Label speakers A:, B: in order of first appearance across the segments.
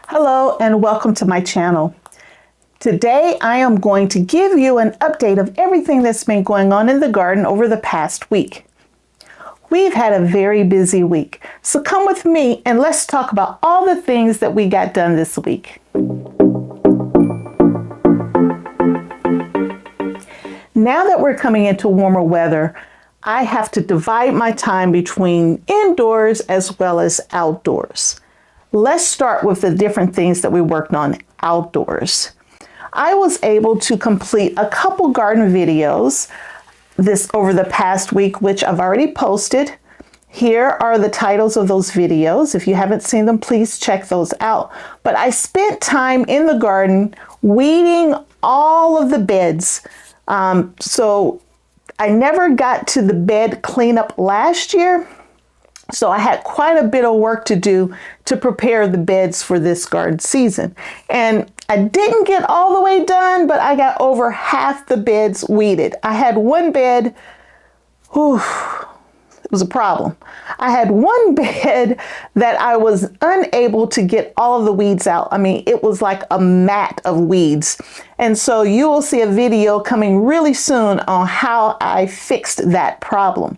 A: Hello and welcome to my channel. Today I am going to give you an update of everything that's been going on in the garden over the past week. We've had a very busy week, so come with me and let's talk about all the things that we got done this week. Now that we're coming into warmer weather, I have to divide my time between indoors as well as outdoors. Let's start with the different things that we worked on outdoors. I was able to complete a couple garden videos over the past week, which I've already posted. Here are the titles of those videos. If you haven't seen them, please check those out. But I spent time in the garden weeding all of the beds. So I never got to the bed cleanup last year. So I had quite a bit of work to do to prepare the beds for this garden season. And I didn't get all the way done, but I got over half the beds weeded. I had one bed, it was a problem. I had one bed that I was unable to get all of the weeds out. I mean, it was like a mat of weeds. And so you will see a video coming really soon on how I fixed that problem.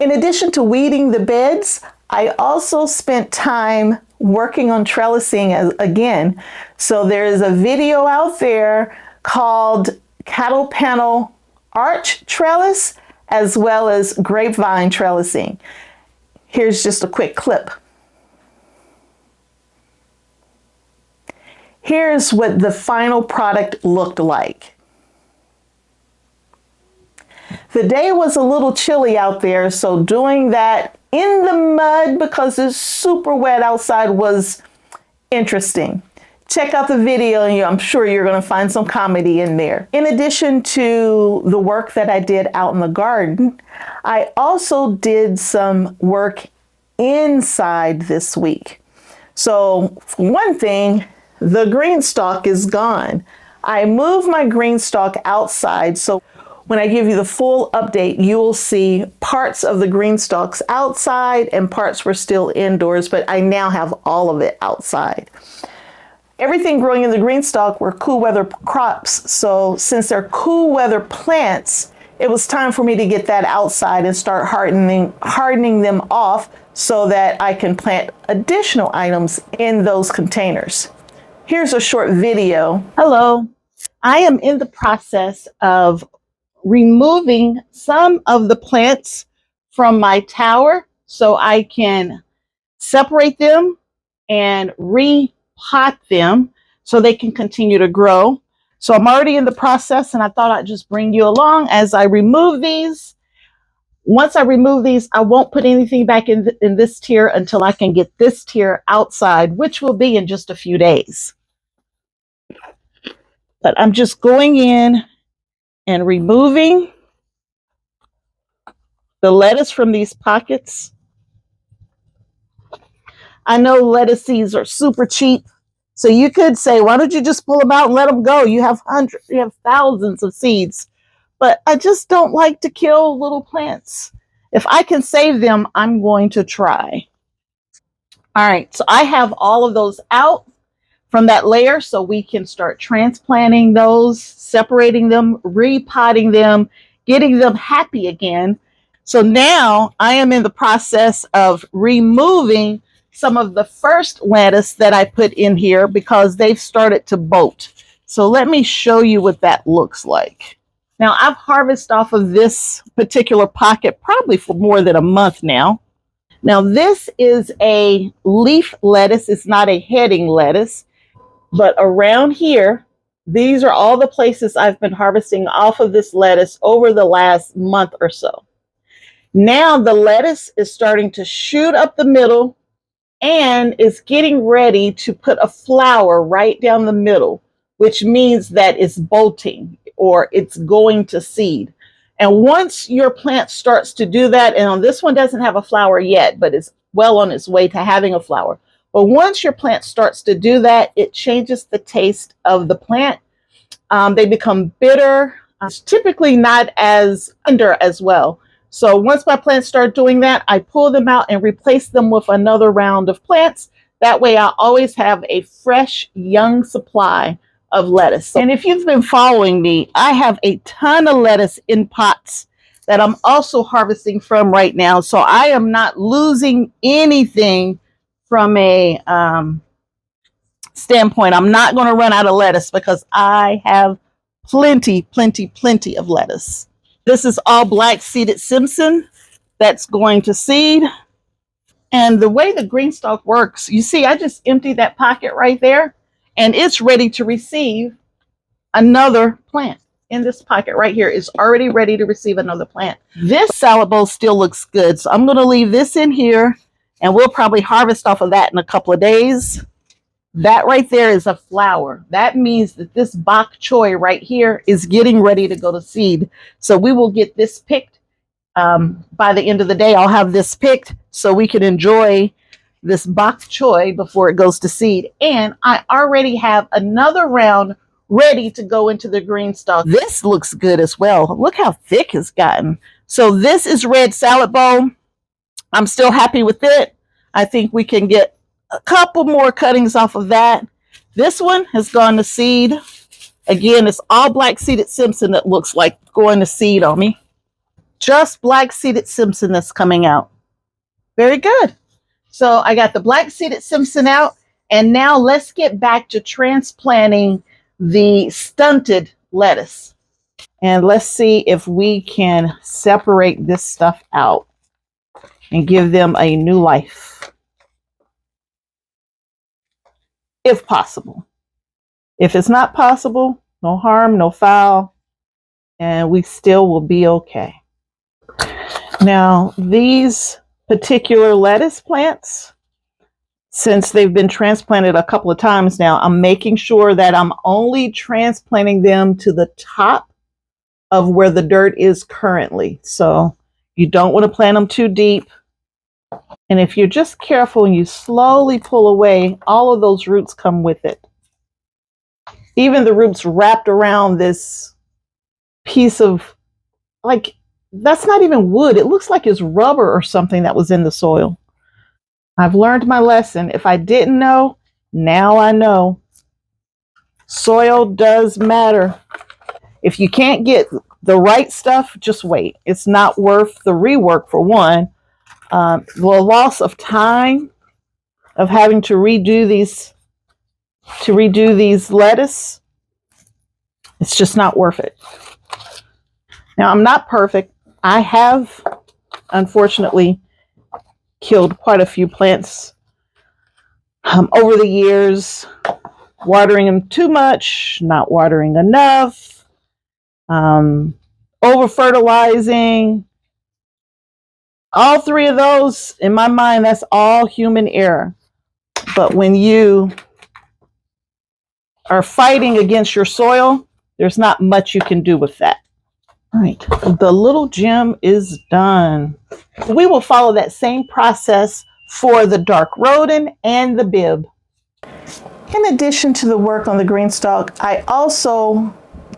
A: In addition to weeding the beds, I also spent time working on trellising again. So there is a video out there called cattle panel arch trellis, as well as grapevine trellising. Here's just a quick clip. Here's what the final product looked like. The day was a little chilly out there, so doing that in the mud because it's super wet outside was interesting. Check out the video and I'm sure you're going to find some comedy in there. In addition to the work that I did out in the garden, I also did some work inside this week. So for one thing, the GreenStalk is gone. I moved my GreenStalk outside, so when I give you the full update, you will see parts of the GreenStalks outside and parts were still indoors, but I now have all of it outside. Everything growing in the GreenStalk were cool weather crops, so since they're cool weather plants, it was time for me to get that outside and start hardening them off so that I can plant additional items in those containers. Here's a short video. Hello, I am in the process of removing some of the plants from my tower so I can separate them and repot them so they can continue to grow. So I'm already in the process and I thought I'd just bring you along as I remove these. Once I remove these, I won't put anything back in this tier until I can get this tier outside, which will be in just a few days. But I'm just going in and removing the lettuce from these pockets. I know lettuce seeds are super cheap, so you could say, why don't you just pull them out and let them go? You have thousands of seeds, but I just don't like to kill little plants. If I can save them, I'm going to try. All right, so I have all of those out from that layer so we can start transplanting those, separating them, repotting them, getting them happy again. So now I am in the process of removing some of the first lettuce that I put in here because they've started to bolt. So let me show you what that looks like. Now I've harvested off of this particular pocket probably for more than a month now. Now this is a leaf lettuce. It's not a heading lettuce. But around here, these are all the places I've been harvesting off of this lettuce over the last month or so. Now the lettuce is starting to shoot up the middle and is getting ready to put a flower right down the middle, which means that it's bolting or it's going to seed. And once your plant starts to do that, and this one doesn't have a flower yet, but it's well on its way to having a flower. But once your plant starts to do that, it changes the taste of the plant. They become bitter. It's typically not as tender as well. So once my plants start doing that, I pull them out and replace them with another round of plants That way I always have a fresh, young supply of lettuce. And if you've been following me, I have a ton of lettuce in pots that I'm also harvesting from right now. So I am not losing anything from a standpoint. I'm not going to run out of lettuce because I have plenty, plenty, plenty of lettuce. This is all black seeded Simpson that's going to seed. And the way the GreenStalk works, you see, I just emptied that pocket right there, and it's ready to receive another plant. In this pocket right here is already ready to receive another plant. This salad bowl still looks good, so I'm going to leave this in here, and we'll probably harvest off of that in a couple of days. That right there is a flower. That means that this bok choy right here is getting ready to go to seed. So we will get this picked. By the end of the day, I'll have this picked so we can enjoy this bok choy before it goes to seed. And I already have another round ready to go into the GreenStalk. This looks good as well. Look how thick it's gotten. So this is red salad bowl. I'm still happy with it. I think we can get a couple more cuttings off of that. This one has gone to seed. Again, it's all black seeded Simpson that looks like going to seed on me. Just black seeded Simpson that's coming out. Very good. So I got the black seeded Simpson out, and now let's get back to transplanting the stunted lettuce. And let's see if we can separate this stuff out and give them a new life. If possible. If it's not possible, no harm, no foul, and we still will be okay. Now, these particular lettuce plants, since they've been transplanted a couple of times now, I'm making sure that I'm only transplanting them to the top of where the dirt is currently. So you don't want to plant them too deep. And if you're just careful and you slowly pull away, all of those roots come with it. Even the roots wrapped around this piece of, like, that's not even wood. It looks like it's rubber or something that was in the soil. I've learned my lesson. If I didn't know, now I know. Soil does matter. If you can't get the right stuff, just wait. It's not worth the rework, for one. The loss of time of having to redo these lettuce, it's just not worth it. Now, I'm not perfect. I have, unfortunately, killed quite a few plants over the years, watering them too much, not watering enough, over fertilizing. All three of those, in my mind, that's all human error. But when you are fighting against your soil, there's not much you can do with that. All right, the little gem is done. We will follow that same process for the dark rodent and the bib. In addition to the work on the GreenStalk, I also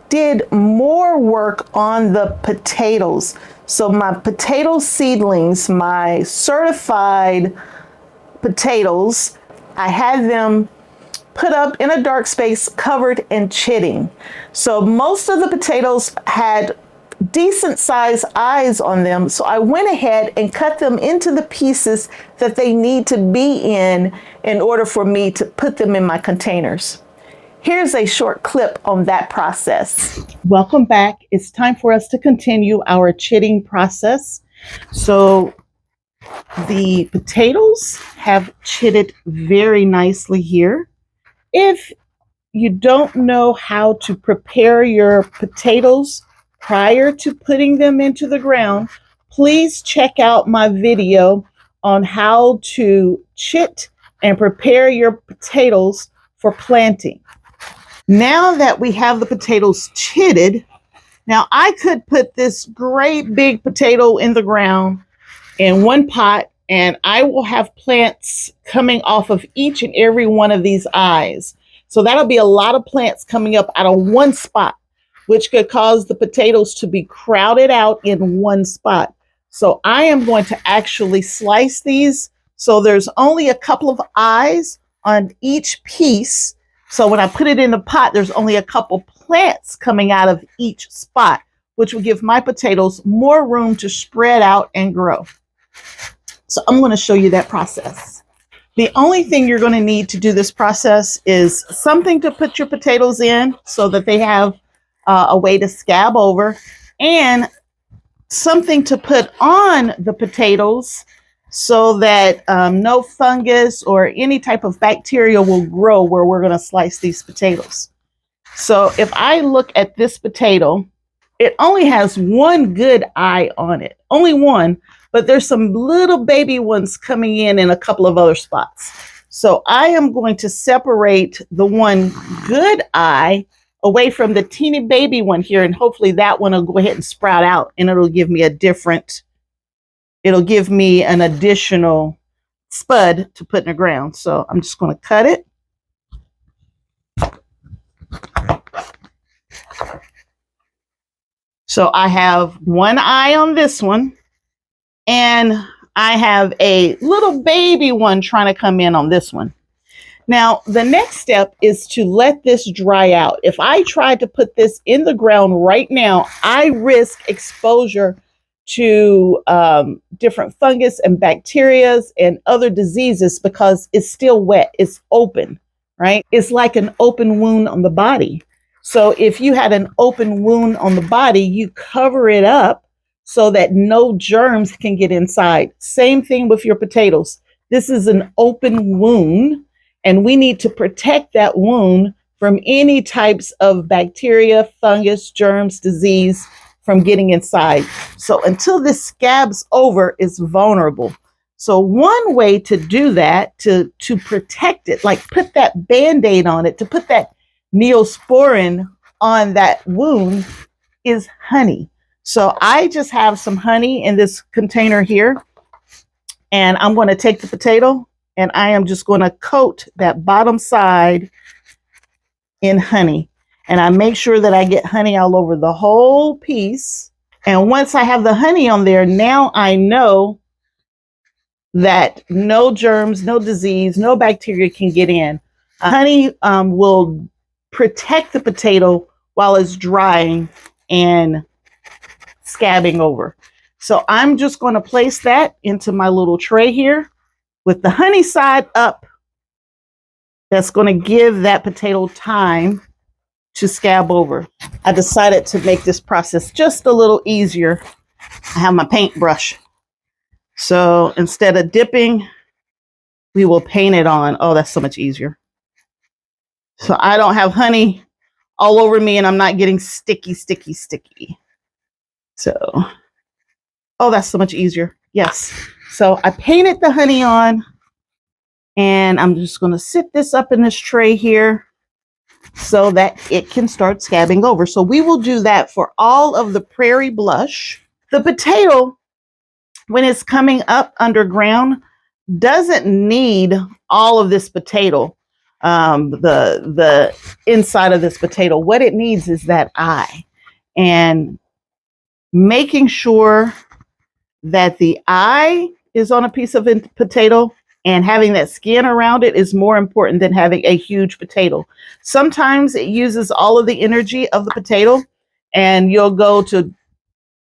A: did more work on the potatoes. So my potato seedlings, my certified potatoes, I had them put up in a dark space, covered in chitting. So most of the potatoes had decent sized eyes on them. So I went ahead and cut them into the pieces that they need to be in order for me to put them in my containers. Here's a short clip on that process. Welcome back. It's time for us to continue our chitting process. So the potatoes have chitted very nicely here. If you don't know how to prepare your potatoes prior to putting them into the ground, please check out my video on how to chit and prepare your potatoes for planting. Now that we have the potatoes chitted, now I could put this great big potato in the ground in one pot, and I will have plants coming off of each and every one of these eyes. So that'll be a lot of plants coming up out of one spot, which could cause the potatoes to be crowded out in one spot. So I am going to actually slice these So there's only a couple of eyes on each piece. So when I put it in the pot, there's only a couple plants coming out of each spot, which will give my potatoes more room to spread out and grow. So I'm going to show you that process. The only thing you're going to need to do this process is something to put your potatoes in so that they have a way to scab over, and something to put on the potatoes so that no fungus or any type of bacteria will grow where we're going to slice these potatoes. So if I look at this potato, it only has one good eye on it, only one, but there's some little baby ones coming in a couple of other spots. So I am going to separate the one good eye away from the teeny baby one here, and hopefully that one will go ahead and sprout out, and it'll give me an additional spud to put in the ground. So I'm just going to cut it. So I have one eye on this one, and I have a little baby one trying to come in on this one. Now, the next step is to let this dry out. If I try to put this in the ground right now, I risk exposure to different fungus and bacteria and other diseases because it's still wet. It's open, right? It's like an open wound on the body. So if you had an open wound on the body, you cover it up so that no germs can get inside. Same thing with your potatoes. This is an open wound, and we need to protect that wound from any types of bacteria, fungus, germs, disease from getting inside. So until this scabs over, it's vulnerable. So one way to do that, to protect it, like put that Band-Aid on it, to put that Neosporin on that wound, is honey. So I just have some honey in this container here, and I'm going to take the potato and I am just going to coat that bottom side in honey. And I make sure that I get honey all over the whole piece. And once I have the honey on there, now I know that no germs, no disease, no bacteria can get in. Honey will protect the potato while it's drying and scabbing over. So I'm just going to place that into my little tray here with the honey side up. That's going to give that potato time to scab over. I decided to make this process just a little easier. I have my paintbrush. So instead of dipping, we will paint it on. Oh, that's so much easier. So I don't have honey all over me and I'm not getting sticky. So, oh, that's so much easier. Yes. So I painted the honey on, and I'm just going to sit this up in this tray here so that it can start scabbing over. So we will do that for all of the prairie blush. The potato, when it's coming up underground, doesn't need all of this potato, the inside of this potato. What it needs is that eye, and making sure that the eye is on a piece of potato and having that skin around it is more important than having a huge potato. Sometimes it uses all of the energy of the potato, and you'll go to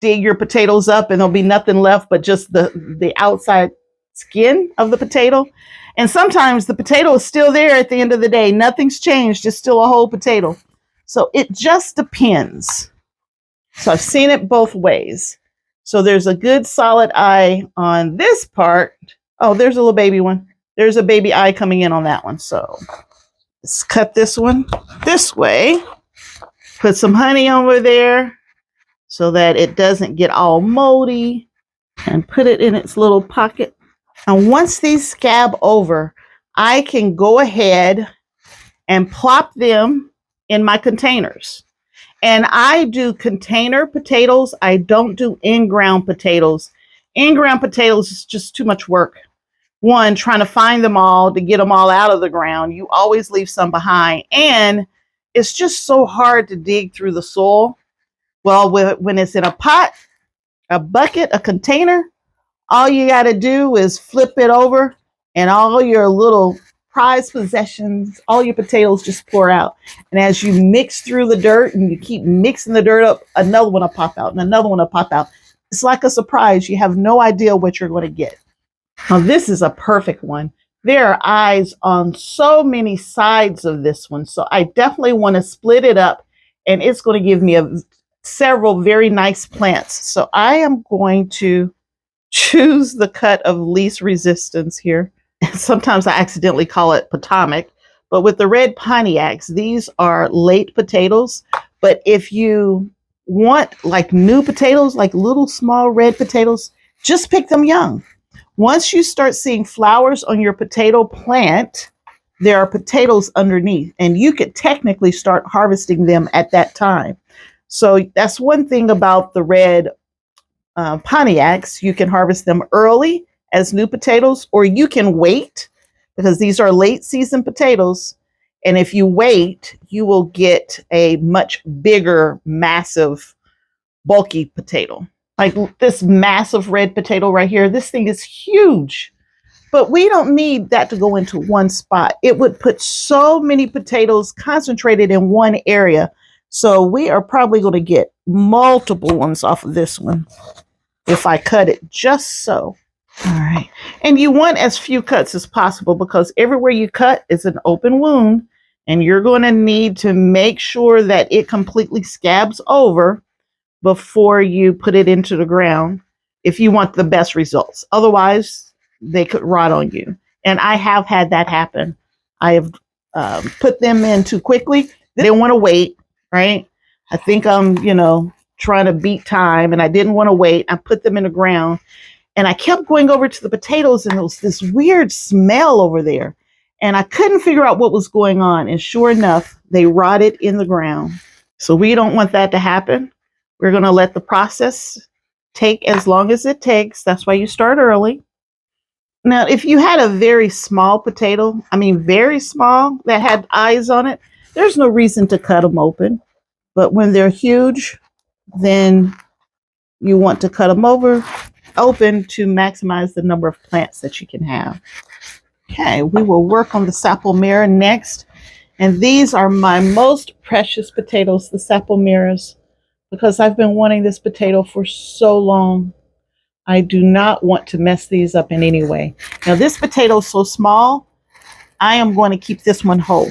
A: dig your potatoes up and there'll be nothing left but just the outside skin of the potato. And sometimes the potato is still there at the end of the day. Nothing's changed. It's still a whole potato. So it just depends. So I've seen it both ways. So there's a good solid eye on this part. Oh, there's a little baby one. There's a baby eye coming in on that one. So let's cut this one this way. Put some honey over there so that it doesn't get all moldy, and put it in its little pocket. And once these scab over, I can go ahead and plop them in my containers. And I do container potatoes. I don't do in-ground potatoes. In-ground potatoes is just too much work. One, trying to find them all to get them all out of the ground. You always leave some behind. And it's just so hard to dig through the soil. Well, when it's in a pot, a bucket, a container, all you got to do is flip it over and all your little prized possessions, all your potatoes just pour out. And as you mix through the dirt and you keep mixing the dirt up, another one will pop out and another one will pop out. It's like a surprise. You have no idea what you're going to get. Now, this is a perfect one. There are eyes on so many sides of this one. So I definitely want to split it up, and it's going to give me several very nice plants. So I am going to choose the cut of least resistance here. Sometimes I accidentally call it Potomac, but with the red Pontiacs, these are late potatoes. But if you want like new potatoes, like little small red potatoes, just pick them young. Once you start seeing flowers on your potato plant, there are potatoes underneath, and you could technically start harvesting them at that time. So that's one thing about the red Pontiacs. You can harvest them early as new potatoes, or you can wait because these are late season potatoes. And if you wait, you will get a much bigger, massive, bulky potato. Like this massive red potato right here. This thing is huge, but we don't need that to go into one spot. It would put so many potatoes concentrated in one area. So we are probably going to get multiple ones off of this one if I cut it just so. All right. And you want as few cuts as possible because everywhere you cut is an open wound, and you're going to need to make sure that it completely scabs over before you put it into the ground if you want the best results. Otherwise, they could rot on you. And I have had that happen. I have put them in too quickly. They didn't want to wait, right? I think I'm, trying to beat time, and I didn't want to wait. I put them in the ground, and I kept going over to the potatoes, and there was this weird smell over there. And I couldn't figure out what was going on. And sure enough, they rotted in the ground. So we don't want that to happen. We're going to let the process take as long as it takes. That's why you start early. Now, if you had a very small potato, very small, that had eyes on it, there's no reason to cut them open. But when they're huge, then you want to cut them open to maximize the number of plants that you can have. Okay, we will work on the sapelmira next. And these are my most precious potatoes, the sapelmiras, because I've been wanting this potato for so long. I do not want to mess these up in any way. Now, this potato is so small, I am going to keep this one whole.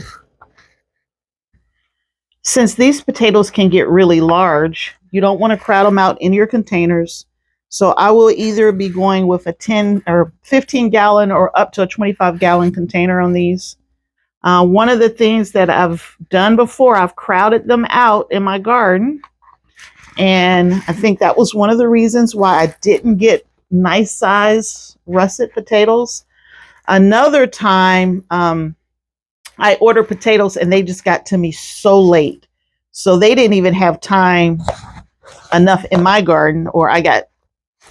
A: Since these potatoes can get really large, you don't want to crowd them out in your containers. So I will either be going with a 10 or 15 gallon or up to a 25 gallon container on these. One of the things that I've done before, I've crowded them out in my garden. And I think that was one of the reasons why I didn't get nice size russet potatoes. Another time, I ordered potatoes and they just got to me so late. So they didn't even have time enough in my garden, or I got,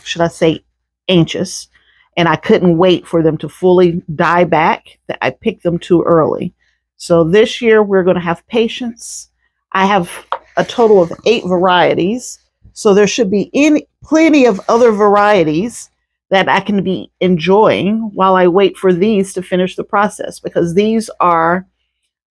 A: should I say, anxious, and I couldn't wait for them to fully die back, that I picked them too early. So this year we're going to have patience. I have a total of 8 varieties. So there should be plenty of other varieties that I can be enjoying while I wait for these to finish the process, because these are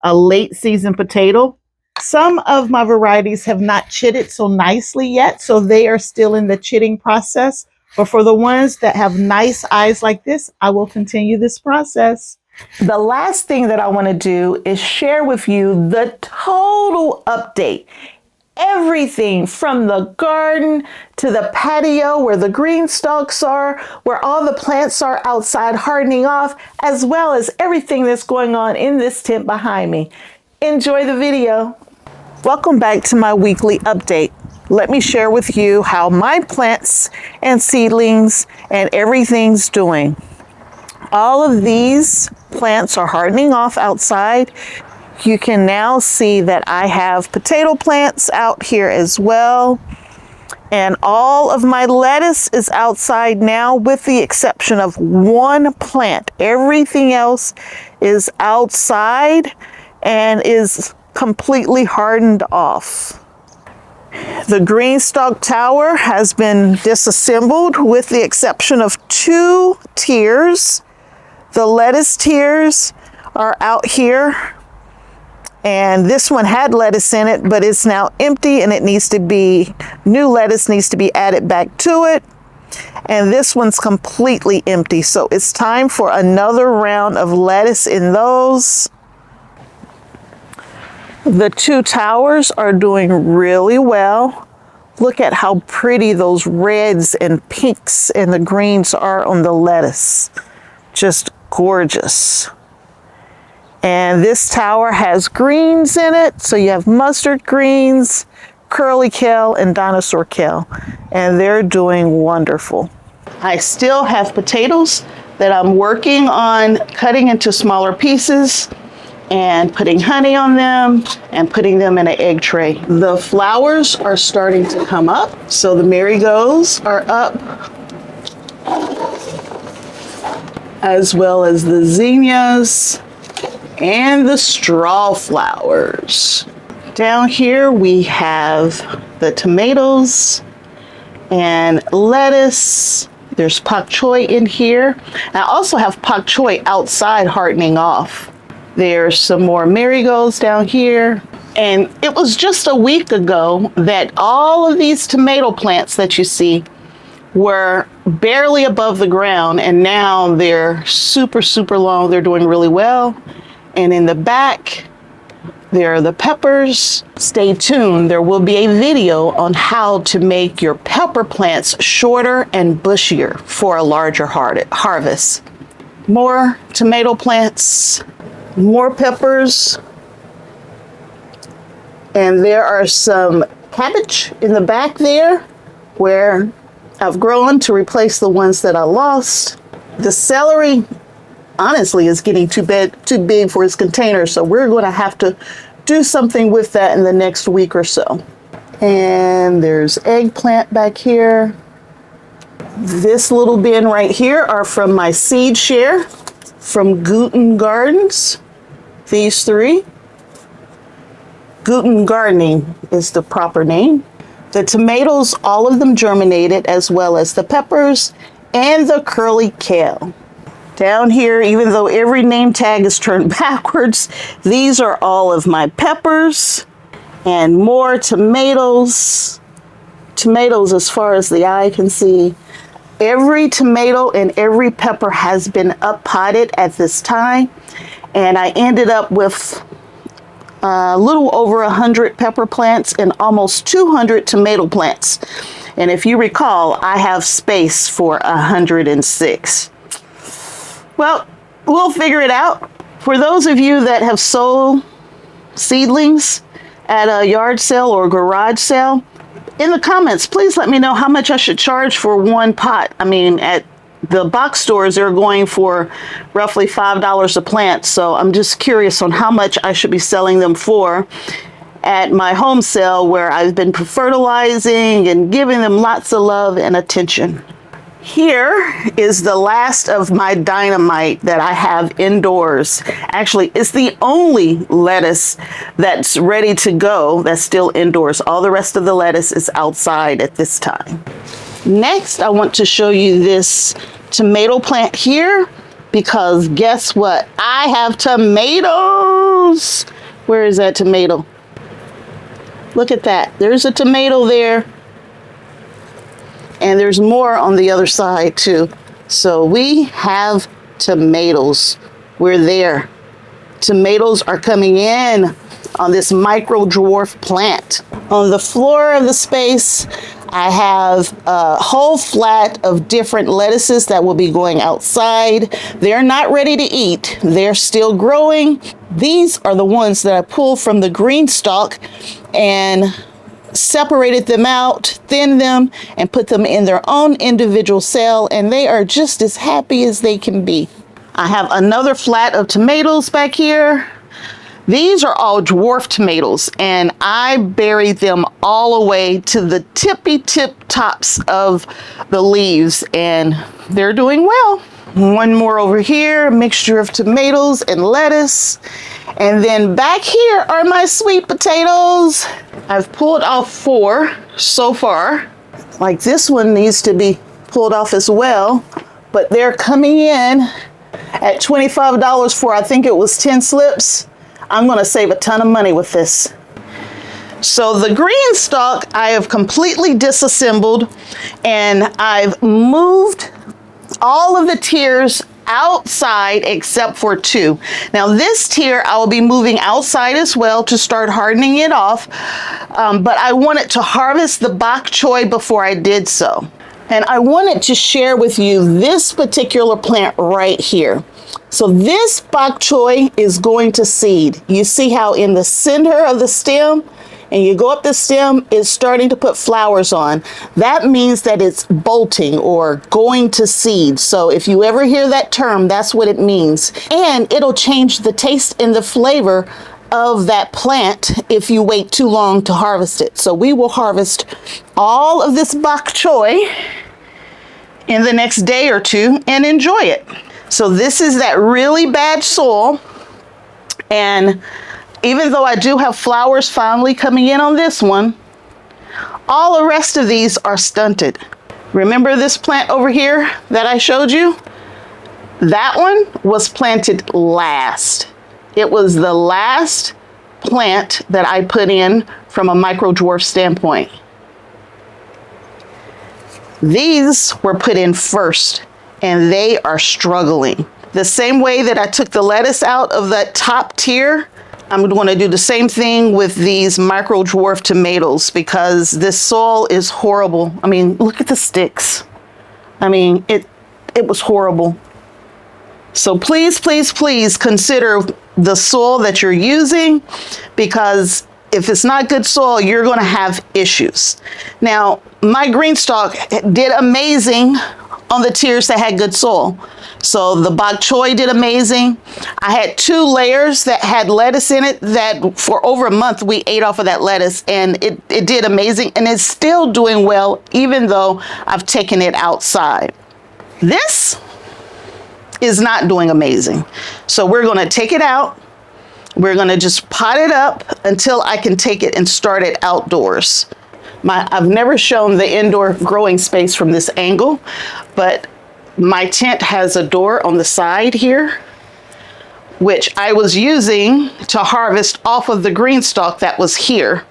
A: a late season potato. Some of my varieties have not chitted so nicely yet, so they are still in the chitting process. But for the ones that have nice eyes like this, I will continue this process. The last thing that I want to do is share with you the total update. Everything from the garden to the patio where the GreenStalks are, where all the plants are outside hardening off, as well as everything that's going on in this tent behind me. Enjoy the video. Welcome back to my weekly update. Let me share with you how my plants and seedlings and everything's doing. All of these plants are hardening off outside. You can now see that I have potato plants out here as well. And all of my lettuce is outside now, with the exception of one plant. Everything else is outside and is completely hardened off. The GreenStalk tower has been disassembled with the exception of 2 tiers. The lettuce tiers are out here. And this one had lettuce in it, but it's now empty and it needs to be, new lettuce needs to be added back to it. And this one's completely empty. So it's time for another round of lettuce in those. The two towers are doing really well. Look at how pretty those reds and pinks and the greens are on the lettuce. Just gorgeous. And this tower has greens in it. So you have mustard greens, curly kale, and dinosaur kale. And they're doing wonderful. I still have potatoes that I'm working on cutting into smaller pieces and putting honey on them and putting them in an egg tray. The flowers are starting to come up. So the marigolds are up, as well as the zinnias and the straw flowers. Down here we have the tomatoes and lettuce. There's pak choi in here. I also have pak choi outside hardening off. There's some more marigolds down here. And it was just a week ago that all of these tomato plants that you see were barely above the ground, and now they're super, super long. They're doing really well. And in the back, there are the peppers. Stay tuned. There will be a video on how to make your pepper plants shorter and bushier for a larger harvest. More tomato plants, more peppers, and there are some cabbage in the back there where I've grown to replace the ones that I lost. The celery, honestly, is getting too big for its container, so we're going to have to do something with that in the next week or so. And there's eggplant back here. This little bin right here are from my seed share from Guten Gardens. These three. Guten Gardening is the proper name. The tomatoes, all of them germinated, as well as the peppers and the curly kale. Down here, even though every name tag is turned backwards, these are all of my peppers and more tomatoes. Tomatoes as far as the eye can see. Every tomato and every pepper has been up potted at this time. And I ended up with a little over 100 pepper plants and almost 200 tomato plants. And if you recall, I have space for 106. Well, we'll figure it out. For those of you that have sold seedlings at a yard sale or garage sale, in the comments, please let me know how much I should charge for one pot. I mean, at the box stores, they're going for roughly $5 a plant. So I'm just curious on how much I should be selling them for at my home sale, where I've been fertilizing and giving them lots of love and attention. Here is the last of my dynamite that I have indoors. Actually, it's the only lettuce that's ready to go that's still indoors. All the rest of the lettuce is outside at this time. Next, I want to show you this tomato plant here, because guess what? I have tomatoes. Where is that tomato? Look at that. There's a tomato there. And there's more on the other side too. So we have tomatoes. We're there. Tomatoes are coming in on this micro dwarf plant. On the floor of the space, I have a whole flat of different lettuces that will be going outside. They're not ready to eat. They're still growing. These are the ones that I pulled from the GreenStalk and separated them out, thinned them, and put them in their own individual cell, and they are just as happy as they can be. I have another flat of tomatoes back here. These are all dwarf tomatoes, and I buried them all the way to the tippy tip tops of the leaves, and they're doing well. One more over here, a mixture of tomatoes and lettuce. And then back here are my sweet potatoes. I've pulled off 4 so far. Like this one needs to be pulled off as well, but they're coming in At $25 for, I think it was 10 slips, I'm going to save a ton of money with this. So the GreenStalk I have completely disassembled, and I've moved all of the tiers outside except for 2. Now this tier I will be moving outside as well to start hardening it off, but I wanted to harvest the bok choy before I did so. And I wanted to share with you this particular plant right here. So this bok choy is going to seed. You see how in the center of the stem, and you go up the stem, it's starting to put flowers on. That means that it's bolting or going to seed. So if you ever hear that term, that's what it means. And it'll change the taste and the flavor of that plant if you wait too long to harvest it. So we will harvest all of this bok choy in the next day or 2 and enjoy it. So this is that really bad soil, and even though I do have flowers finally coming in on this one, all the rest of these are stunted. Remember this plant over here that I showed you? That one was planted last. It was the last plant that I put in from a micro dwarf standpoint. These were put in first, and they are struggling. The same way that I took the lettuce out of that top tier, I'm going to do the same thing with these micro dwarf tomatoes, because this soil is horrible. I mean, look at the sticks. I mean, it was horrible. So please, please, please consider the soil that you're using, because if it's not good soil, you're going to have issues. Now, my GreenStalk did amazing on the tiers that had good soil. So the bok choy did amazing. I had 2 layers that had lettuce in it that for over a month we ate off of that lettuce, and it did amazing, and it's still doing well even though I've taken it outside. This is not doing amazing. So we're going to take it out. We're going to just pot it up until I can take it and start it outdoors. I've never shown the indoor growing space from this angle, but my tent has a door on the side here, which I was using to harvest off of the GreenStalk that was here.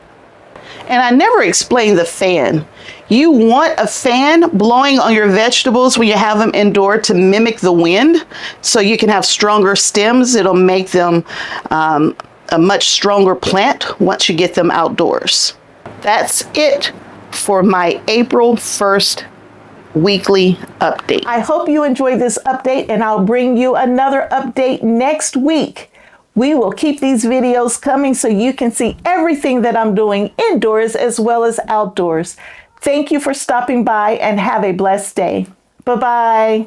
A: And I never explained the fan. You want a fan blowing on your vegetables when you have them indoor to mimic the wind, so you can have stronger stems. It'll make them a much stronger plant once you get them outdoors. That's it for my April 1st weekly update. I hope you enjoyed this update, and I'll bring you another update next week. We will keep these videos coming so you can see everything that I'm doing indoors as well as outdoors. Thank you for stopping by, and have a blessed day. Bye-bye.